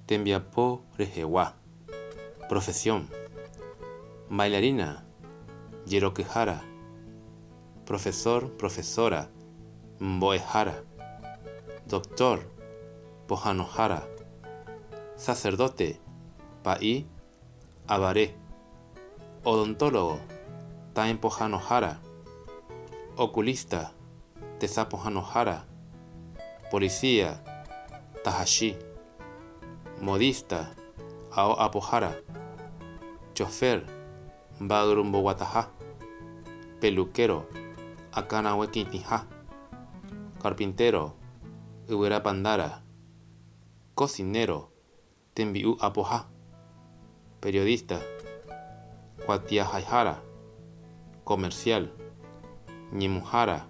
tembiapo rejewa. Profesión: bailarina, Yerokehara. Profesor, profesora, Mboehara. Doctor, Pohanohara. Sacerdote, Pai, Abaré. Odontólogo, Taen Pohanohara. Oculista, Tesapohanohara. Policía, Tahashi. Modista, Ao Apohara. Chofer, Bagurumbo Wataha. Peluquero, Akanahuequintiha. Carpintero, Uera Pandara. Cocinero, Tembiu Apoha. Periodista, Cuatiahaihara. Comercial, Ñimuhara.